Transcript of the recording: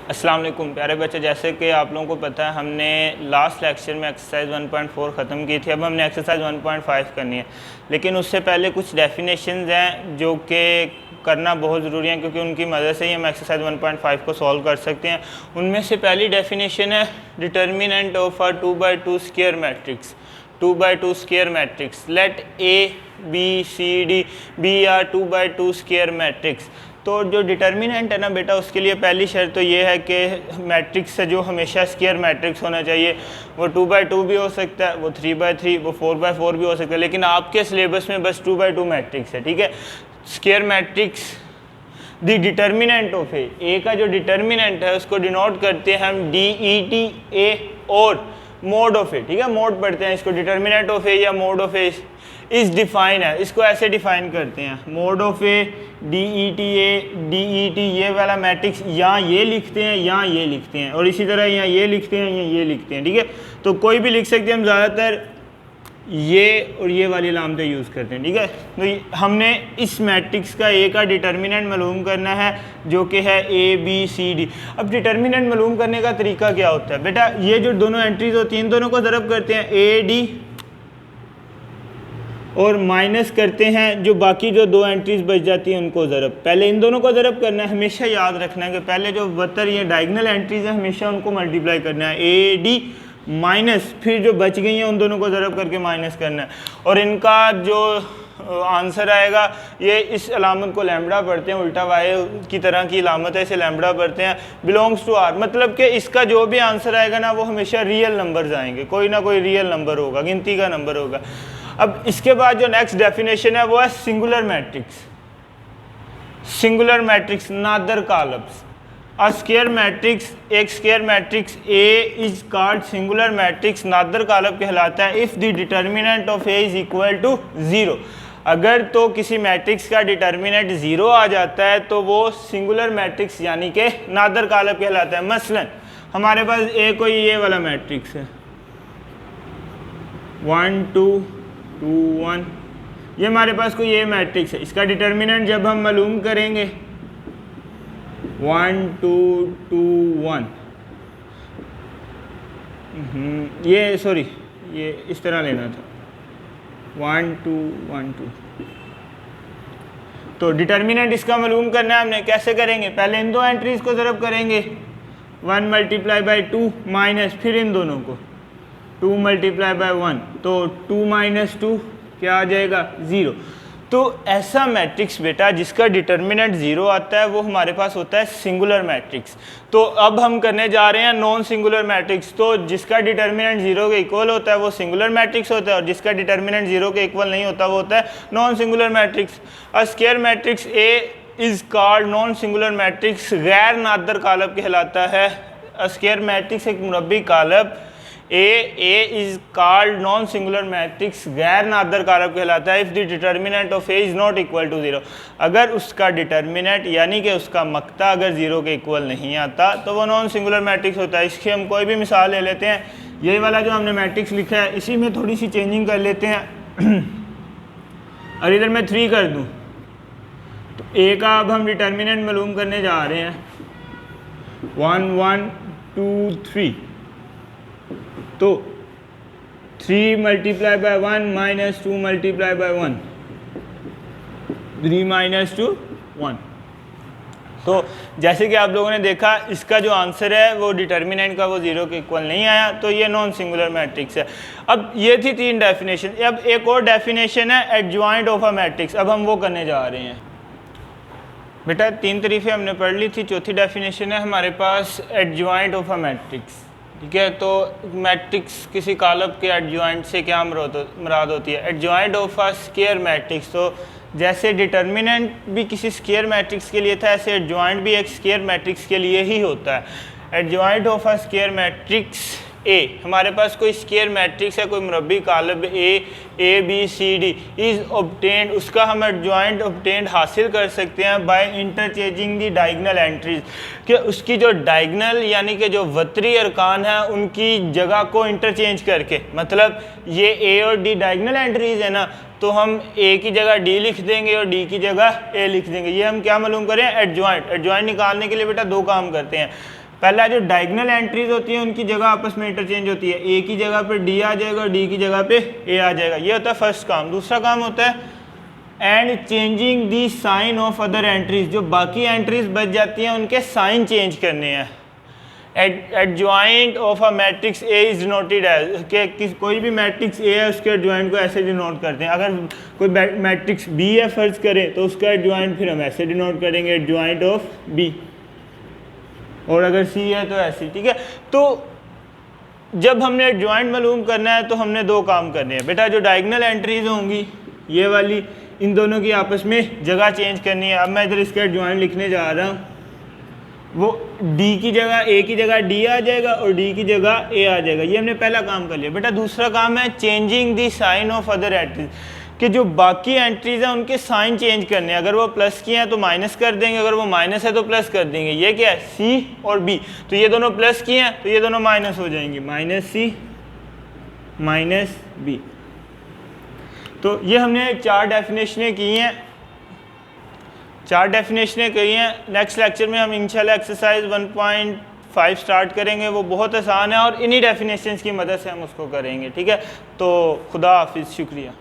अस्सलाम वालेकुम प्यारे बच्चे, जैसे कि आप लोगों को पता है हमने लास्ट लेक्चर में एक्सरसाइज 1.4 ख़त्म की थी। अब हमने एक्सरसाइज 1.5 करनी है, लेकिन उससे पहले कुछ डेफिनेशंस हैं जो कि करना बहुत ज़रूरी है, क्योंकि उनकी मदद से ही हम एक्सरसाइज 1.5 को सॉल्व कर सकते हैं। उनमें से पहली डेफिनेशन है determinant of a 2x2 square matrix. 2x2 square matrix, let A B C D be are 2x2 square matrix. तो जो डिटर्मिनेंट है ना बेटा, उसके लिए पहली शर्त तो ये है कि मैट्रिक्स से जो हमेशा स्क्वायर मैट्रिक्स होना चाहिए, वो 2x2 भी हो सकता है, वो 3x3, वो 4x4 भी हो सकता है, लेकिन आपके सिलेबस में बस 2x2 मैट्रिक्स है। ठीक है, square matrix the determinant of A का जो डिटर्मिनेंट है उसको डिनोट करते हैं हम डी ई टी ए और मोड ऑफ ए। ठीक है, मोड पढ़ते हैं इसको, डिटर्मिनेंट ऑफ ए या मोड ऑफ ए इस डिफाइन है, इसको ऐसे डिफाइन करते हैं, mode of A D E T A D E T, ये वाला मैट्रिक्स यहाँ ये लिखते हैं, यहाँ ये लिखते हैं, और इसी तरह यहाँ ये लिखते हैं, यहाँ ये लिखते हैं। ठीक है, तो कोई भी लिख सकते हैं, हम ज़्यादातर ये और ये वाली अलामतें यूज़ करते हैं। ठीक है, तो हमने इस मैट्रिक्स का ए का डिटर्मिनेंट मालूम करना है, जो कि है ए बी सी डी। अब डिटर्मिनेंट मालूम करने का तरीका क्या होता है बेटा, ये जो दोनों एंट्रीज होती हैं इन दोनों को ज़रब करते हैं ए डी, और माइनस करते हैं जो बाकी जो दो एंट्रीज बच जाती हैं उनको ज़रब। पहले इन दोनों को ज़रब करना है, हमेशा याद रखना है कि पहले जो वतर ये डायगनल एंट्रीज हैं हमेशा उनको मल्टीप्लाई करना है, ए डी माइनस, फिर जो बच गई हैं उन दोनों को ज़रब करके माइनस करना है, और इनका जो आंसर आएगा ये इस अलामत को लैम्बडा पढ़ते हैं, उल्टा वाई की तरह की अलामत है, इसे लैम्बडा पढ़ते हैं, बिलोंग्स टू आर, मतलब कि इसका जो भी आंसर आएगा ना वो हमेशा रियल नंबर्स आएंगे, कोई ना कोई रियल नंबर होगा, गिनती का नंबर होगा। अब इसके बाद जो नेक्स्ट डेफिनेशन है वो है सिंगुलर मैट्रिक्स। सिंगुलर मैट्रिक्स नादर कॉलम्स, अ स्क्वायर मैट्रिक्स, एक square matrix A is called singular matrix, नादर कॉलम कहलाता है if the determinant of A is equal to 0। अगर तो किसी मैट्रिक्स का डिटर्मिनेंट 0 आ जाता है तो वो सिंगुलर मैट्रिक्स यानी कि नादर कॉलम कहलाता है। मसलन हमारे पास ए कोई ये वाला मैट्रिक्स है 1 2 2 1, ये हमारे पास कोई ये मैट्रिक्स है, इसका डिटर्मिनेंट जब हम मालूम करेंगे 1 2 2 1, ये सॉरी ये इस तरह लेना था 1 2 1 2। तो डिटर्मिनेंट इसका मालूम करना है हमने, कैसे करेंगे, पहले इन दो एंट्रीज को ज़रब करेंगे 1 मल्टीप्लाई बाई 2 माइनस, फिर इन दोनों को 2 मल्टीप्लाई बाई 1, तो 2 माइनस 2 क्या आ जाएगा 0। तो ऐसा मैट्रिक्स बेटा जिसका डिटर्मिनेंट 0 आता है वो हमारे पास होता है सिंगुलर मैट्रिक्स। तो अब हम करने जा रहे हैं नॉन सिंगुलर मैट्रिक्स। तो जिसका डिटर्मिनेंट 0 के इक्वल होता है वो सिंगुलर मैट्रिक्स होता है, और जिसका डिटर्मिनेंट 0 के इक्वल नहीं होता वो होता है non singular matrix. A square matrix A is called non singular matrix, गैर नादर कॉलम कहलाता है। अ स्क्वायर मैट्रिक्स एक मुरब्बी कॉलम A is called non singular matrix, गैर नादर कारक कहलाता है if the determinant of A is not equal to 0। अगर उसका डिटर्मिनेंट यानी कि उसका मक्ता अगर 0 के इक्वल नहीं आता तो वो नॉन सिंगुलर मैट्रिक्स होता है। इसकी हम कोई भी मिसाल ले लेते हैं, यही वाला जो हमने मैट्रिक्स लिखा है इसी में थोड़ी सी चेंजिंग कर लेते हैं और इधर मैं 3 कर दूँ तो ए का अब हम डिटर्मिनेंट मालूम करने जा रहे हैं 1 1 2 3। तो 3 multiply by 1 minus 2 multiply by 1, 3 minus 2 1। तो जैसे कि आप लोगों ने देखा इसका जो आंसर है वो डिटर्मिनेंट का वो 0 के इक्वल नहीं आया, तो ये नॉन सिंगुलर मैट्रिक्स है। अब ये थी 3 डेफिनेशन। अब एक और डेफिनेशन है एडजॉइंट ऑफ अ मैट्रिक्स, अब हम वो करने जा रहे हैं। बेटा 3 तरीफे हमने पढ़ ली थी, चौथी डेफिनेशन है हमारे पास एडजॉइंट ऑफ अ मैट्रिक्स। ठीक है, तो मैट्रिक्स किसी कॉलम के एडजॉइंट से क्या मुराद होती है, adjoint of a square matrix. तो जैसे डिटर्मिनेंट भी किसी स्क्वायर मैट्रिक्स के लिए था, ऐसे एडजॉइंट भी एक स्क्वायर मैट्रिक्स के लिए ही होता है। Adjoint of a square matrix A, हमारे पास कोई स्क्वायर मैट्रिक्स है, कोई मुरब्बी कॉलम A B C D is obtained, उसका हम एडजॉइंट ऑब्टेन्ड हासिल कर सकते हैं by interchanging the diagonal entries, कि उसकी जो डायगनल यानी कि जो वतरी अरकान है उनकी जगह को इंटरचेंज करके, मतलब ये ए और डी डायगनल एंट्रीज है ना, तो हम ए की जगह डी लिख देंगे और डी की जगह ए लिख देंगे। ये हम क्या मालूम करें, एडजॉइंट। एडजॉइंट निकालने के लिए बेटा 2 काम करते हैं। पहला जो डायगोनल एंट्रीज होती हैं उनकी जगह आपस में इंटरचेंज होती है, ए की जगह पे डी आ जाएगा और डी की जगह पे ए आ जाएगा, ये होता है फर्स्ट काम। दूसरा काम होता है and changing the sign of other entries, जो बाकी एंट्रीज बच जाती हैं उनके साइन चेंज करने हैं। Adjoint of a matrix A is denoted as, कि कोई भी मैट्रिक्स ए है उसके एडजॉइंट को ऐसे डिनोट करते हैं। अगर कोई मैट्रिक्स बी है फर्ज करें तो उसका एडजॉइंट फिर हम ऐसे डिनोट करेंगे, एडजॉइंट ऑफ बी, और अगर सी है तो ऐसे, ठीक है। तो जब हमने एडजॉइंट मालूम करना है तो हमने दो काम करने हैं बेटा, जो डायगोनल एंट्रीज होंगी ये वाली, इन दोनों की आपस में जगह चेंज करनी है। अब मैं इधर इसका एडजॉइंट लिखने जा रहा हूँ, वो डी की जगह ए की जगह डी आ जाएगा और डी की जगह ए आ जाएगा, ये हमने पहला काम कर लिया। बेटा दूसरा काम है changing the sign of other entries, कि जो बाकी एंट्रीज हैं उनके साइन चेंज करने हैं। अगर वो प्लस की हैं तो माइनस कर देंगे, अगर वो माइनस है तो प्लस कर देंगे। ये क्या है, सी और बी, तो ये दोनों प्लस की हैं तो ये दोनों माइनस हो जाएंगे, माइनस सी माइनस बी। तो ये हमने चार डेफिनेशनें की हैं, नेक्स्ट लेक्चर में हम इंशाल्लाह एक्सरसाइज 1.5 स्टार्ट करेंगे, वो बहुत आसान है और इन्हीं डेफिनेशंस की मदद से हम उसको करेंगे, ठीक है। तो खुदा हाफिज़, शुक्रिया।